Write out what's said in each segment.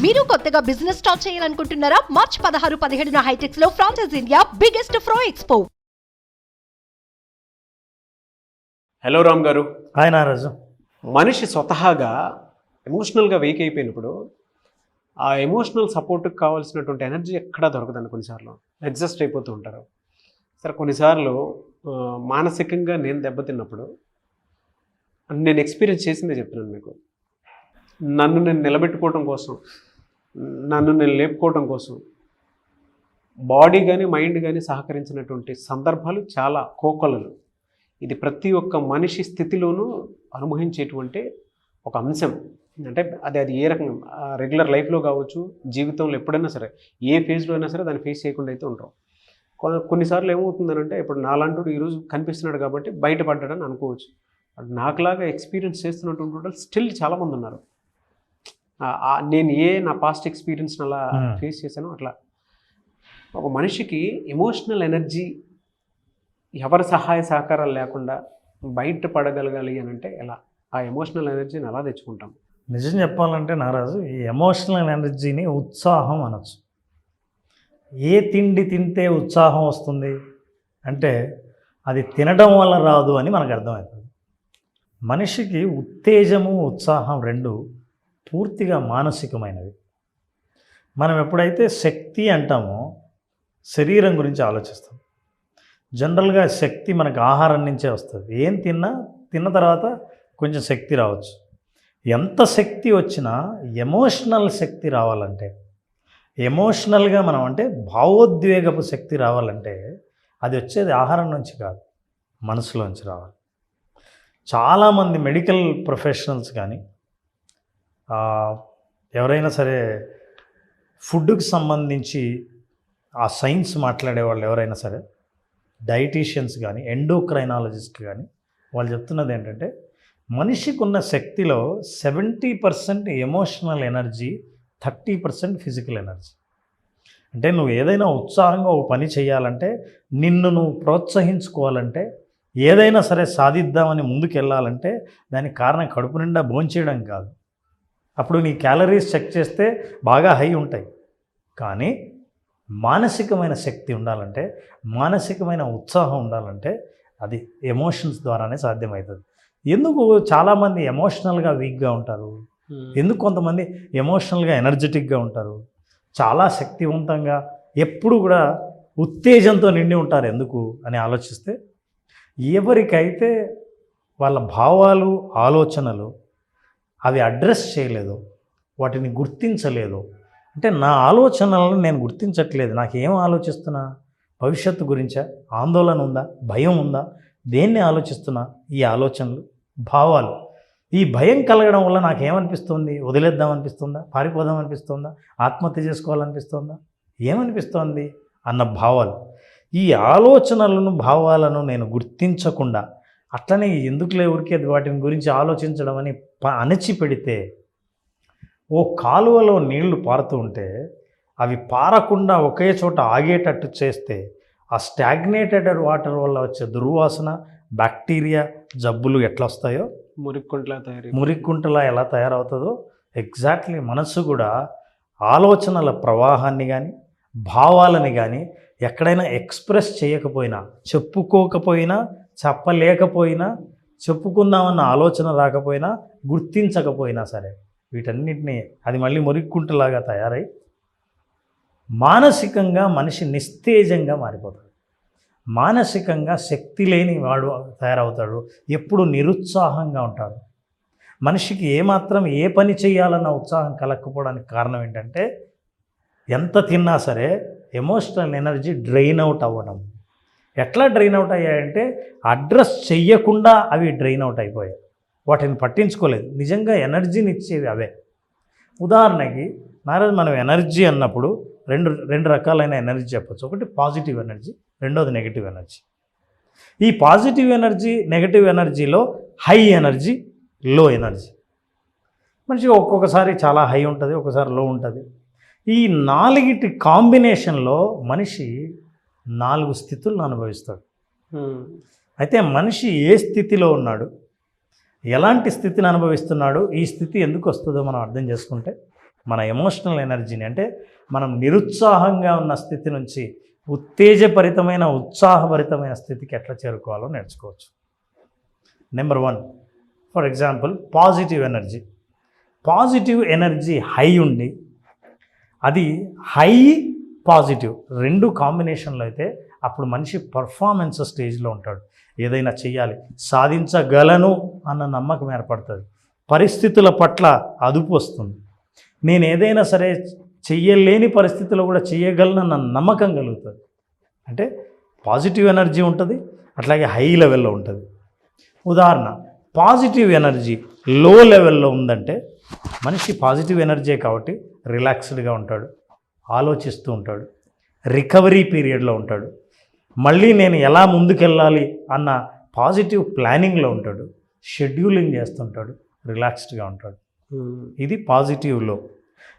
మీరు కొత్తగా business start చేయాలనుకుంటున్నారా? మార్చ్ 16-17 హైటెక్స్ లో franchise India biggest ఫ్రో expo. Hello Ram గారు. హాయ్ నారాజు. మనిషి స్వతహాగా ఎమోషనల్గా వీక్ అయిపోయినప్పుడు ఆ ఎమోషనల్ సపోర్ట్కి కావాల్సినటువంటి ఎనర్జీ ఎక్కడా దొరకదండి. కొన్నిసార్లు ఎగ్జాస్ట్ అయిపోతూ ఉంటారు. సరే, కొన్నిసార్లు మానసికంగా నేను దెబ్బతిన్నప్పుడు నేను ఎక్స్పీరియన్స్ చేసిందే చెప్తున్నాను మీకు. నన్ను నేను నిలబెట్టుకోవడం కోసం, నన్ను నేను లేపుకోవడం కోసం బాడీ కానీ మైండ్ కానీ సహకరించినటువంటి సందర్భాలు చాలా కోకొల్లలు. ఇది ప్రతి ఒక్క మనిషి స్థితిలోనూ అనుభవించేటువంటి ఒక అంశం. అంటే అది ఏ రకంగా రెగ్యులర్ లైఫ్లో కావచ్చు, జీవితంలో ఎప్పుడైనా సరే, ఏ ఫేజ్లో అయినా సరే దాన్ని ఫేస్ చేయకుండా అయితే ఉంటాం. కొన్నిసార్లు ఏమవుతుందనంటే, ఇప్పుడు నాలాంటి ఈరోజు కనిపిస్తున్నాడు కాబట్టి బయటపడ్డాడని అనుకోవచ్చు. నాకులాగా ఎక్స్పీరియన్స్ చేస్తున్నటువంటి వాళ్ళు స్టిల్ చాలామంది ఉన్నారు. నేను నా పాస్ట్ ఎక్స్పీరియన్స్ని అలా ఫేస్ చేశాను. అట్లా ఒక మనిషికి ఎమోషనల్ ఎనర్జీ ఎవరి సహాయ సహకారాలు లేకుండా బయటపడగలగాలి అని అంటే ఎలా? ఆ ఎమోషనల్ ఎనర్జీని ఎలా తెచ్చుకుంటాం? నిజం చెప్పాలంటే నారాజు, ఈ ఎమోషనల్ ఎనర్జీని ఉత్సాహం అనొచ్చు. ఏ తిండి తింటే ఉత్సాహం వస్తుంది అంటే అది తినడం వల్ల రాదు అని మనకు అర్థమవుతుంది. మనిషికి ఉత్తేజము, ఉత్సాహం రెండు పూర్తిగా మానసికమైనవి. మనం ఎప్పుడైతే శక్తి అంటామో శరీరం గురించి ఆలోచిస్తాం. జనరల్గా శక్తి మనకు ఆహారం నుంచే వస్తుంది. ఏం తిన్న తర్వాత కొంచెం శక్తి రావచ్చు. ఎంత శక్తి వచ్చినా ఎమోషనల్ శక్తి రావాలంటే, ఎమోషనల్గా మనం అంటే భావోద్వేగపు శక్తి రావాలంటే అది వచ్చేది ఆహారం నుంచి కాదు, మనసులోంచి రావాలి. చాలామంది మెడికల్ ప్రొఫెషనల్స్ కానీ ఎవరైనా సరే ఫుడ్కి సంబంధించి ఆ సైన్స్ మాట్లాడే వాళ్ళు ఎవరైనా సరే, డైటీషియన్స్ కానీ, ఎండోక్రైనాలజిస్ట్ కానీ, వాళ్ళు చెప్తున్నది ఏంటంటే మనిషికి ఉన్న శక్తిలో 70% ఎమోషనల్ ఎనర్జీ, 30% ఫిజికల్ ఎనర్జీ. అంటే నువ్వు ఏదైనా ఉత్సాహంగా ఒక పని చేయాలంటే, నిన్ను నువ్వు ప్రోత్సహించుకోవాలంటే, ఏదైనా సరే సాధిద్దామని ముందుకు వెళ్ళాలంటే దానికి కారణం కడుపు నిండా భోంచేయడం కాదు. అప్పుడు నీ క్యాలరీస్ చెక్ చేస్తే బాగా హై ఉంటాయి. కానీ మానసికమైన శక్తి ఉండాలంటే, మానసికమైన ఉత్సాహం ఉండాలంటే అది ఎమోషన్స్ ద్వారానే సాధ్యమవుతుంది. ఎందుకు చాలామంది ఎమోషనల్గా వీక్గా ఉంటారు? ఎందుకు కొంతమంది ఎమోషనల్గా ఎనర్జెటిక్గా ఉంటారు? చాలా శక్తివంతంగా ఎప్పుడు కూడా ఉత్తేజంతో నిండి ఉంటారు ఎందుకు అని ఆలోచిస్తే, ఎవరికైతే వాళ్ళ భావాలు, ఆలోచనలు అవి అడ్రస్ చేయలేదు, వాటిని గుర్తించలేదు. అంటే నా ఆలోచనలను నేను గుర్తించట్లేదు, నాకేం ఆలోచిస్తున్నా? భవిష్యత్తు గురించా? ఆందోళన ఉందా? భయం ఉందా? దేన్ని ఆలోచిస్తున్నా? ఈ ఆలోచనలు, భావాలు. ఈ భయం కలగడం వల్ల నాకేమనిపిస్తుంది? వదిలేద్దామనిపిస్తుందా? పారిపోదామనిపిస్తుందా? ఆత్మహత్య చేసుకోవాలనిపిస్తుందా? ఏమనిపిస్తోంది అన్న భావాలు. ఈ ఆలోచనలను, భావాలను నేను గుర్తించకుండా అట్లనే ఎందుకులే ఊరికే వాటిని గురించి ఆలోచించడం అని అణచిపెడితే, ఓ కాలువలో నీళ్లు పారుతూ ఉంటే అవి పారకుండా ఒకే చోట ఆగేటట్టు చేస్తే ఆ స్టాగ్నేటెడ్ వాటర్ వల్ల వచ్చే దుర్వాసన, బ్యాక్టీరియా, జబ్బులు ఎట్లా వస్తాయో, మురిక్కుంటలా ఎలా తయారవుతుందో, ఎగ్జాక్ట్లీ మనసు కూడా ఆలోచనల ప్రవాహాన్ని కానీ, భావాలని కానీ ఎక్కడైనా ఎక్స్ప్రెస్ చేయకపోయినా, చెప్పుకోకపోయినా, చెప్పలేకపోయినా, చెప్పుకుందామన్న ఆలోచన రాకపోయినా, గుర్తించకపోయినా సరే, వీటన్నిటినీ అది మళ్ళీ మురిక్కుంటలాగా తయారై మానసికంగా మనిషి నిస్తేజంగా మారిపోతాడు. మానసికంగా శక్తి లేని వాడు తయారవుతాడు. ఎప్పుడు నిరుత్సాహంగా ఉంటాడు. మనిషికి ఏమాత్రం ఏ పని చేయాలన్న ఉత్సాహం కలగకపోవడానికి కారణం ఏంటంటే, ఎంత తిన్నా సరే ఎమోషనల్ ఎనర్జీ డ్రైన్ అవుట్ అవ్వడం. ఎట్లా డ్రైన్ అవుట్ అయ్యాయంటే, అడ్రస్ చెయ్యకుండా అవి డ్రైన్ అవుట్ అయిపోయాయి. వాటిని పట్టించుకోలేదు. నిజంగా ఎనర్జీని ఇచ్చేవి అవే. ఉదాహరణకి నారాజు, మనం ఎనర్జీ అన్నప్పుడు రెండు రకాలైన ఎనర్జీ చెప్పచ్చు. ఒకటి పాజిటివ్ ఎనర్జీ, రెండోది నెగిటివ్ ఎనర్జీ. ఈ పాజిటివ్ ఎనర్జీ, నెగిటివ్ ఎనర్జీలో హై ఎనర్జీ, లో ఎనర్జీ. మనిషికి ఒక్కొక్కసారి చాలా హై ఉంటుంది, ఒకసారి లో ఉంటుంది. ఈ నాలుగిటి కాంబినేషన్లో మనిషి 4 స్థితులను అనుభవిస్తాడు. అయితే మనిషి ఏ స్థితిలో ఉన్నాడు, ఎలాంటి స్థితిని అనుభవిస్తున్నాడు, ఈ స్థితి ఎందుకు వస్తుందో మనం అర్థం చేసుకుంటే, మన ఎమోషనల్ ఎనర్జీని, అంటే మనం నిరుత్సాహంగా ఉన్న స్థితి నుంచి ఉత్తేజభరితమైన ఉత్సాహభరితమైన స్థితికి ఎట్లా చేరుకోవాలో నేర్చుకోవచ్చు. Number 1, for example positive energy high ఉండి, అది హై పాజిటివ్ 2 కాంబినేషన్లో అయితే అప్పుడు మనిషి పర్ఫార్మెన్స్ స్టేజ్లో ఉంటాడు. ఏదైనా చెయ్యాలి, సాధించగలను అన్న నమ్మకం ఏర్పడుతుంది, పరిస్థితుల పట్ల అదుపు వస్తుంది, నేను ఏదైనా సరే చెయ్యలేని పరిస్థితుల్లో కూడా చెయ్యగలనన్న నమ్మకం కలుగుతుంది. అంటే పాజిటివ్ ఎనర్జీ ఉంటుంది, అట్లాగే హై లెవెల్లో ఉంటుంది. ఉదాహరణ, పాజిటివ్ ఎనర్జీ లో లెవెల్లో ఉందంటే మనిషి పాజిటివ్ ఎనర్జీ కాబట్టి రిలాక్స్డ్గా ఉంటాడు, ఆలోచిస్తూ ఉంటాడు, రికవరీ పీరియడ్లో ఉంటాడు, మళ్ళీ నేను ఎలా ముందుకెళ్ళాలి అన్న పాజిటివ్ ప్లానింగ్లో ఉంటాడు, షెడ్యూలింగ్ చేస్తుంటాడు, రిలాక్స్డ్గా ఉంటాడు. ఇది పాజిటివ్లో.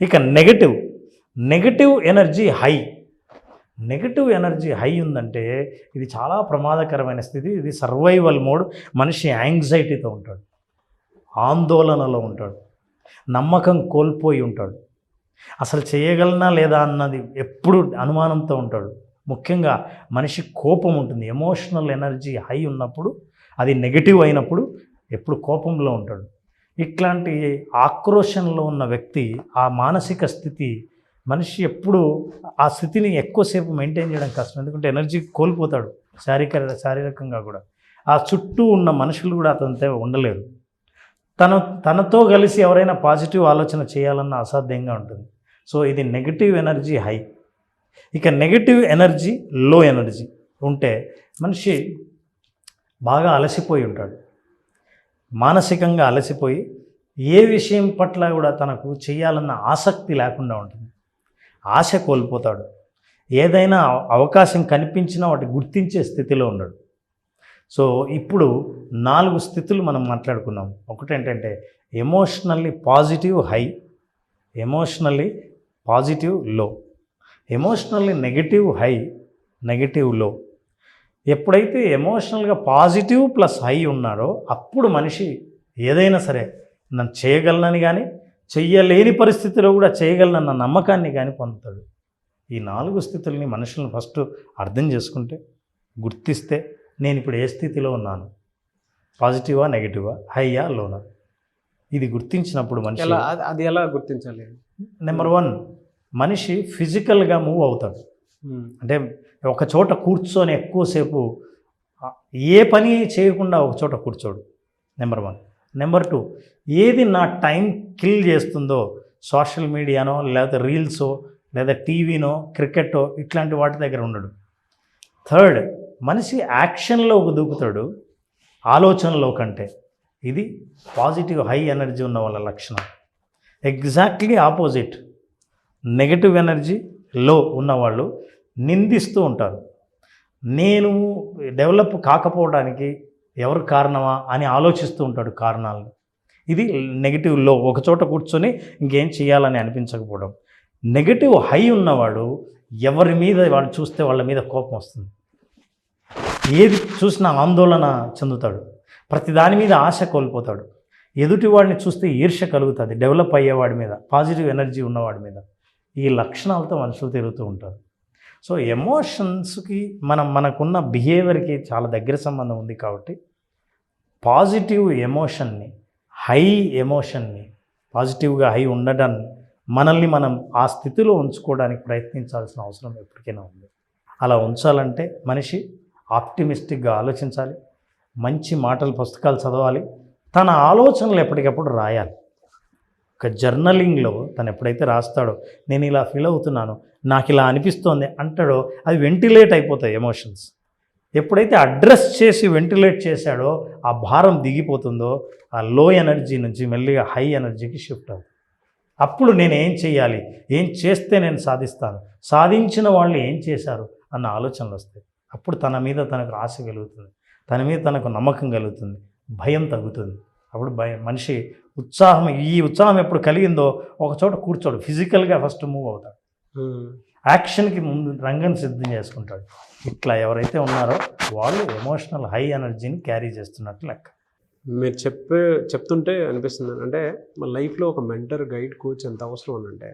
ఇక నెగటివ్ ఎనర్జీ హై ఉందంటే ఇది చాలా ప్రమాదకరమైన స్థితి. ఇది సర్వైవల్ మోడ్. మనిషి యాంగ్జైటీతో ఉంటాడు, ఆందోళనలో ఉంటాడు, నమ్మకం కోల్పోయి ఉంటాడు, అసలు చేయగలనా లేదా అన్నది ఎప్పుడు అనుమానంతో ఉంటాడు. ముఖ్యంగా మనిషి కోపం ఉంటుంది. ఎమోషనల్ ఎనర్జీ హై ఉన్నప్పుడు, అది నెగటివ్ అయినప్పుడు ఎప్పుడు కోపంలో ఉంటాడు. ఇట్లాంటి ఆక్రోషంలో ఉన్న వ్యక్తి, ఆ మానసిక స్థితి, మనిషి ఎప్పుడు ఆ స్థితిని ఎక్కువసేపు మెయింటైన్ చేయడం కష్టం. ఎందుకంటే ఎనర్జీ కోల్పోతాడు శారీరకంగా కూడా. ఆ చుట్టూ ఉన్న మనుషులు కూడా అతనితో ఉండలేరు. తనతో కలిసి ఎవరైనా పాజిటివ్ ఆలోచన చేయాలన్న అసాధ్యంగా ఉంటుంది. సో ఇది నెగటివ్ ఎనర్జీ హై. ఇక నెగటివ్ ఎనర్జీ లో ఎనర్జీ ఉంటే మనిషి బాగా అలసిపోయి ఉంటాడు, మానసికంగా అలసిపోయి ఏ విషయం పట్ల కూడా తనకు చేయాలన్న ఆసక్తి లేకుండా ఉంటుంది, ఆశ కోల్పోతాడు, ఏదైనా అవకాశం కనిపించినా వాటి గుర్తించే స్థితిలో ఉండడు. సో ఇప్పుడు 4 స్థితులు మనం మాట్లాడుకున్నాం. ఒకటేంటంటే emotionally positive high, emotionally positive లో, ఎమోషనల్లీ నెగటివ్ హై, నెగటివ్ లో. ఎప్పుడైతే ఎమోషనల్గా పాజిటివ్ ప్లస్ హై ఉన్నాడో అప్పుడు మనిషి ఏదైనా సరే నన్ను చేయగలనని కానీ, చెయ్యలేని పరిస్థితిలో కూడా చేయగలనన్న నమ్మకాన్ని కానీ పొందుతాడు. ఈ 4 స్థితుల్ని మనుషులను ఫస్ట్ అర్థం చేసుకుంటే, గుర్తిస్తే నేను ఇప్పుడు ఏ స్థితిలో ఉన్నాను, పాజిటివా నెగిటివా, హైయా లోనా, ఇది గుర్తించినప్పుడు మనిషి అది ఎలా గుర్తించాలి? నెంబర్ 1, మనిషి ఫిజికల్గా మూవ్ అవుతాడు. అంటే ఒక చోట కూర్చొని ఎక్కువసేపు ఏ పని చేయకుండా ఒక చోట కూర్చోడు, నెంబర్ 1. నెంబర్ 2, ఏది నా టైం కిల్ చేస్తుందో, సోషల్ మీడియానో లేకపోతే రీల్సో లేదా టీవీనో క్రికెట్టో ఇట్లాంటి వాటి దగ్గర ఉండడు. 3, మనిషి యాక్షన్లోకి దూకుతాడు ఆలోచనలో కంటే. ఇది పాజిటివ్ హై ఎనర్జీ ఉన్న వాళ్ళ లక్షణం. ఎగ్జాక్ట్లీ ఆపోజిట్, నెగటివ్ ఎనర్జీ లో ఉన్నవాళ్ళు నిందిస్తూ ఉంటారు. నేను డెవలప్ కాకపోవడానికి ఎవరు కారణమా అని ఆలోచిస్తూ ఉంటాడు కారణాలను. ఇది నెగిటివ్ లో, ఒకచోట కూర్చొని ఇంకేం చేయాలని అనిపించకపోవడం. నెగటివ్ హై ఉన్నవాడు ఎవరి మీద వాళ్ళు చూస్తే వాళ్ళ మీద కోపం వస్తుంది, ఏది చూసినా ఆందోళన చెందుతాడు, ప్రతి దాని మీద ఆశ కోల్పోతాడు, ఎదుటివాడిని చూస్తే ఈర్ష్య కలుగుతుంది డెవలప్ అయ్యేవాడి మీద, పాజిటివ్ ఎనర్జీ ఉన్నవాడి మీద. ఈ లక్షణాలతో మనుషులు తిరుగుతూ ఉంటారు. సో ఎమోషన్స్కి మనకున్న బిహేవియర్కి చాలా దగ్గర సంబంధం ఉంది. కాబట్టి పాజిటివ్ ఎమోషన్ని, హై ఎమోషన్ని, పాజిటివ్గా హై ఉండడాన్ని మనల్ని మనం ఆ స్థితిలో ఉంచుకోవడానికి ప్రయత్నించాల్సిన అవసరం ఎప్పటికైనా ఉంది. అలా ఉంచాలంటే మనిషి ఆప్టిమిస్టిక్గా ఆలోచించాలి, మంచి మాటలు, పుస్తకాలు చదవాలి, తన ఆలోచనలు ఎప్పటికప్పుడు రాయాలి. ఒక జర్నలింగ్లో తను ఎప్పుడైతే రాస్తాడో, నేను ఇలా ఫీల్ అవుతున్నాను, నాకు ఇలా అనిపిస్తోంది అంటాడో, అది వెంటిలేట్ అయిపోతాయి ఎమోషన్స్. ఎప్పుడైతే అడ్రస్ చేసి వెంటిలేట్ చేశాడో, ఆ భారం దిగిపోతుందో, ఆ లో ఎనర్జీ నుంచి మెల్లిగా హై ఎనర్జీకి షిఫ్ట్ అవుతుంది. అప్పుడు నేను ఏం చేయాలి, ఏం చేస్తే నేను సాధిస్తాను, సాధించిన వాళ్ళు ఏం చేశారు అన్న ఆలోచనలు వస్తాయి. అప్పుడు తన మీద తనకు ఆశ కలుగుతుంది, తన మీద తనకు నమ్మకం కలుగుతుంది, భయం తగ్గుతుంది. అప్పుడు మనిషి ఈ ఉత్సాహం ఎప్పుడు కలిగిందో ఒక చోట కూర్చోడు, ఫిజికల్గా ఫస్ట్ మూవ్ అవుతాడు, యాక్షన్కి ముందు రంగం సిద్ధం చేసుకుంటాడు. ఇట్లా ఎవరైతే ఉన్నారో వాళ్ళు ఎమోషనల్ హై ఎనర్జీని క్యారీ చేస్తున్నట్టు లెక్క. మీరు చెప్తుంటే అనిపిస్తుంది అంటే మన లైఫ్లో ఒక మెంటర్ గైడ్ కోచ్ ఎంత అవసరం అని అంటే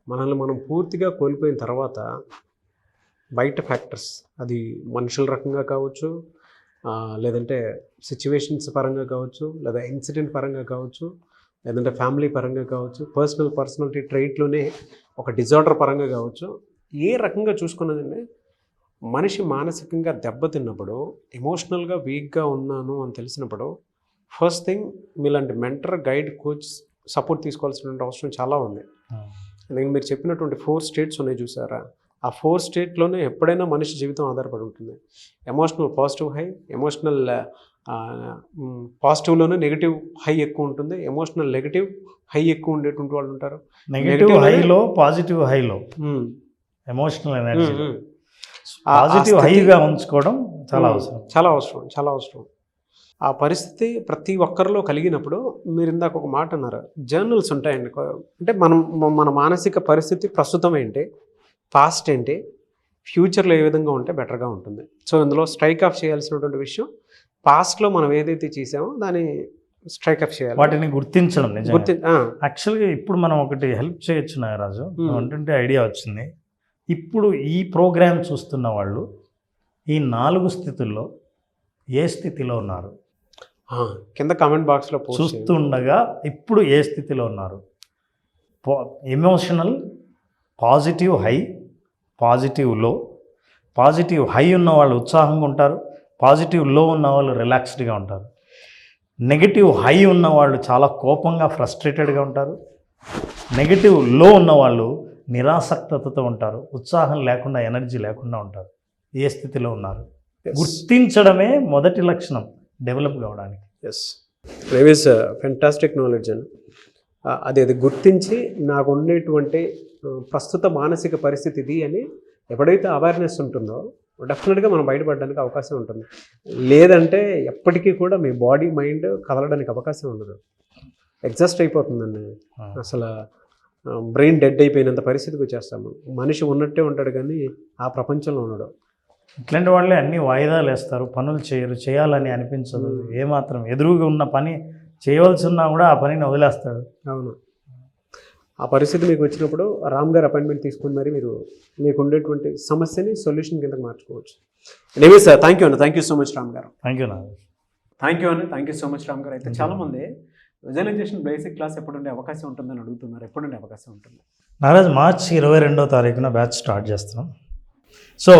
మనల్ని మనం పూర్తిగా కోల్పోయిన తర్వాత బయట ఫ్యాక్టర్స్ అది మనుషుల రకంగా కావచ్చు, లేదంటే సిచ్యువేషన్స్ పరంగా కావచ్చు, లేదా ఇన్సిడెంట్ పరంగా కావచ్చు, లేదంటే ఫ్యామిలీ పరంగా కావచ్చు, పర్సనాలిటీ ట్రైట్లోనే ఒక డిజార్డర్ పరంగా కావచ్చు, ఏ రకంగా చూసుకున్నదండి మనిషి మానసికంగా దెబ్బతిన్నప్పుడు, ఎమోషనల్గా వీక్గా ఉన్నాను అని తెలిసినప్పుడు ఫస్ట్ థింగ్ మీలాంటి మెంటర్ గైడ్ కోచ్ సపోర్ట్ తీసుకోవాల్సిన అవసరం చాలా ఉంది. అందుకని మీరు చెప్పినటువంటి 4 స్టేట్స్ ఉన్నాయి చూసారా, ఆ 4 స్టేట్లోనే ఎప్పుడైనా మనిషి జీవితం ఆధారపడి ఉంటుంది. ఎమోషనల్ పాజిటివ్ హై, ఎమోషనల్ పాజిటివ్లోనే నెగిటివ్ హై ఎక్కువ ఉంటుంది, ఎమోషనల్ నెగిటివ్ హై ఎక్కువ ఉండేటువంటి వాళ్ళు ఉంటారు. నెగిటివ్ హైలో పాజిటివ్ హైలో ఎమోషనల్ ఎనర్జీ పాజిటివ్ హైగా ఉంచుకోవడం చాలా అవసరం. ఆ పరిస్థితి ప్రతి ఒక్కరిలో కలిగినప్పుడు మీరు ఇందాక ఒక మాట అన్నారు, జర్నల్స్ ఉంటాయండి. అంటే మన మానసిక పరిస్థితి ప్రస్తుతం ఏంటి, పాస్ట్ ఏంటి, ఫ్యూచర్లో ఏ విధంగా ఉంటే బెటర్గా ఉంటుంది. సో ఇందులో స్ట్రైక్ ఆఫ్ చేయాల్సినటువంటి విషయం పాస్ట్లో మనం ఏదైతే చేసామో దాన్ని స్ట్రైక్ ఆఫ్ చేయాలి, వాటిని గుర్తించడం. యాక్చువల్గా ఇప్పుడు మనం ఒకటి హెల్ప్ చేయొచ్చు నాగరాజు, అంటే ఐడియా వచ్చింది. ఇప్పుడు ఈ ప్రోగ్రామ్ చూస్తున్న వాళ్ళు ఈ 4 స్థితుల్లో ఏ స్థితిలో ఉన్నారు కింద కామెంట్ బాక్స్లో చూస్తుండగా ఇప్పుడు ఏ స్థితిలో ఉన్నారు? ఎమోషనల్ పాజిటివ్ హై, పాజిటివ్ లో. పాజిటివ్ హై ఉన్న వాళ్ళు ఉత్సాహంగా ఉంటారు, పాజిటివ్ లో ఉన్న వాళ్ళు రిలాక్స్డ్గా ఉంటారు. నెగిటివ్ హై ఉన్న వాళ్ళు చాలా కోపంగా ఫ్రస్ట్రేటెడ్గా ఉంటారు. నెగిటివ్ లో ఉన్న వాళ్ళు నిరాసక్తతతో ఉంటారు, ఉత్సాహం లేకుండా ఎనర్జీ లేకుండా ఉంటారు. ఏ స్థితిలో ఉన్నారు గుర్తించడమే మొదటి లక్షణం డెవలప్ కావడానికి. ఎస్, రేవిస్ ఫెంటాస్టిక్ నాలెడ్జ్ అని అది గుర్తించి నాకు ఉండేటువంటి ప్రస్తుత మానసిక పరిస్థితి ఇది అని ఎప్పుడైతే అవేర్నెస్ ఉంటుందో డెఫినెట్గా మనం బయటపడడానికి అవకాశం ఉంటుంది. లేదంటే ఎప్పటికీ కూడా మీ బాడీ మైండ్ కదలడానికి అవకాశం ఉండదు, ఎగ్జాస్ట్ అయిపోతుందండి. అసలు బ్రెయిన్ డెడ్ అయిపోయినంత పరిస్థితికి వచ్చేస్తాము. మనిషి ఉన్నట్టే ఉంటాడు కానీ ఆ ప్రపంచంలో ఉండడు. ఇట్లాంటి వాళ్ళే అన్ని వాయిదాలు వేస్తారు, పనులు చేయరు, చేయాలని అనిపించదు. ఏమాత్రం ఎదురుగా ఉన్న పని చేయవలసి ఉన్నా కూడా ఆ పనిని వదిలేస్తాడు. అవును, ఆ పరిస్థితి మీకు వచ్చినప్పుడు రామ్ గారు అపాయింట్మెంట్ తీసుకుని మరి మీరు మీకు ఉండేటువంటి సమస్యని సొల్యూషన్ కిందకి మార్చుకోవచ్చు. Anyway sir, thank you so much Ram garu. Thank you so much Ram garu. అయితే చాలామంది విజువలైజేషన్ బేసిక్ క్లాస్ ఎప్పుడు ఉండే అవకాశం ఉంటుందని అడుగుతున్నారు. ఎప్పుడు ఉండే అవకాశం ఉంటుంది? నారాజ్ మార్చి 22వ తారీఖున బ్యాచ్ స్టార్ట్ చేస్తున్నాం. సో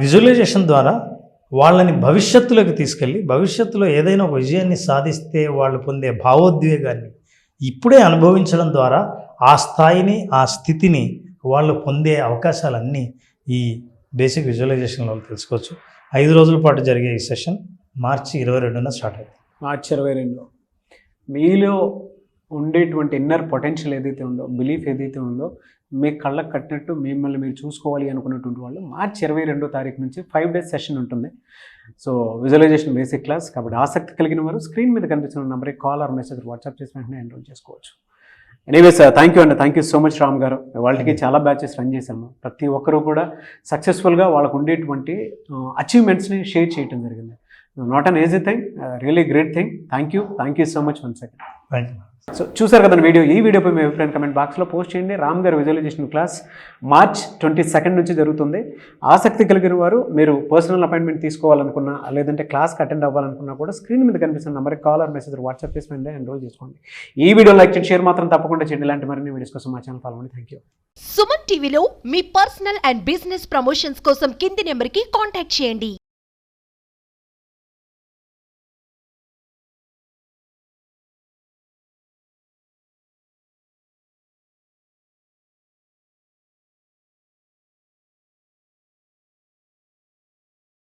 విజువలైజేషన్ ద్వారా వాళ్ళని భవిష్యత్తులోకి తీసుకెళ్ళి భవిష్యత్తులో ఏదైనా ఒక విజయాన్ని సాధిస్తే వాళ్ళు పొందే భావోద్వేగాన్ని ఇప్పుడే అనుభవించడం ద్వారా ఆ స్థాయిని, ఆ స్థితిని వాళ్ళు పొందే అవకాశాలన్నీ ఈ బేసిక్ విజువలైజేషన్లో తెలుసుకోవచ్చు. 5 రోజుల పాటు జరిగే ఈ సెషన్ మార్చి 22న స్టార్ట్ అవుతుంది. మార్చి 22 మీలో ఉండేటువంటి ఇన్నర్ పొటెన్షియల్ ఏదైతే ఉందో, బిలీఫ్ ఏదైతే ఉందో, మీ కళ్ళకు కట్టినట్టు మిమ్మల్ని మీరు చూసుకోవాలి అనుకున్నటువంటి వాళ్ళు మార్చి 22వ తారీఖు నుంచి 5 days సెషన్ ఉంటుంది. So visualisation basic class. కాబట్టి ఆసక్తి కలిగిన వారు స్క్రీన్ మీద కనిపిస్తున్న నెంబర్కి కాల్ ఆర్ మెసేజ్ వాట్సాప్ చేసి వెంటనే ఎన్రోల్ చేసుకోవచ్చు. Anyway sir, thank you so much Ram గారు. వాళ్ళకి చాలా బ్యాచెస్ రన్ చేశాము. ప్రతి ఒక్కరూ కూడా సక్సెస్ఫుల్గా వాళ్ళకు ఉండేటువంటి అచీవ్మెంట్స్ని షేర్ చేయడం జరిగింది. Not an easy thing, really great thing. Thank you so much one second. Thank you. So చూసారు కదా ఈ వీడియోపై మీ అభిప్రాయం కమెంట్ బాక్స్లో పోస్ట్ చేయండి. రామ్ గారు విజువలైజేషన్ క్లాస్ మార్చ్ 22 నుంచి జరుగుతుంది. ఆసక్తి కలిగిన వారు మీరు పర్సనల్ అపాయింట్మెంట్ తీసుకోవాలనుకున్నా, లేదంటే క్లాస్కి అటెండ్ అవ్వాలనుకున్నా కూడా స్క్రీన్ మీద కనిపిస్తున్న నెంబర్కి కాల్ ఆర్ మెసేజ్ వాట్సాప్ చేసి వెంటనే ఎన్రోల్ చేసుకోండి. ఈ వీడియో లైక్ చేయండి, షేర్ మాత్రం తప్పకుండా చేయండి. ఇలాంటి మరిన్ని వీడియోస్ కోసం మా ఛానల్ ఫాలో అవ్వండి. Thank you. సుమన్ టీవీలో మీ పర్సనల్ అండ్ బిజినెస్ ప్రమోషన్స్ కోసం కింది నెంబర్కి కాంటాక్ట్ చేయండి.